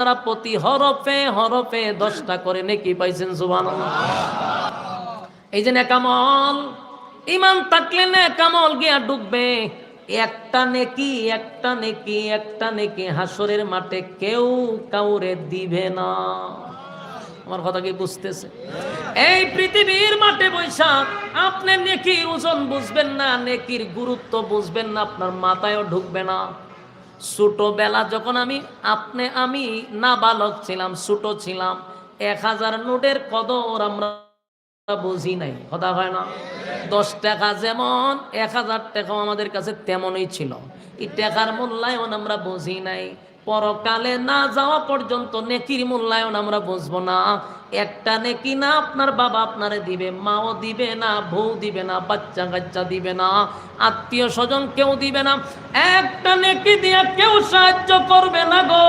তারা প্রতি হরফে হরফে 10টা করে নেকি পাইছেন। সুবহানাল্লাহ। এই যে নেকামল, ইমান থাকলে নেকামল গিয়া ডুববে। একটা নেকি একটা নেকি একটা নেকি হাসরের মাঠে কেউ কাউরে দিবে না। আমার কথা কি বুঝতেছে? এই পৃথিবীর মাঠে বৈশা আপনি নেকির ওজন বুঝবেন না, নেকির গুরুত্ব বুঝবেন না, আপনার মাথায়ও ঢুকবে না। ছোটবেলা যখন আমি নাবালক ছিলাম, ছোট ছিলাম, 1000 নোটের কদর আমরা বুঝি নাই। কথা হয় না? 10 টাকা যেমন 1000 টাকাও আমাদের কাছে তেমনই ছিল। এই টাকার মূল্যায়ন আমরা বুঝি নাই। পরকালে না যাওয়া পর্যন্ত নেকির মূল্যায়ন আমরা বুঝবো না। একটা নেকি না আপনার বাবা আপনারে দিবে, মাও দিবে না, বউ দিবে না, বাচ্চা কাচ্চা দিবে না, আত্মীয় স্বজন কেউ দিবে না। একটা নেকি দিয়া কেউ সাহায্য করবে না গো।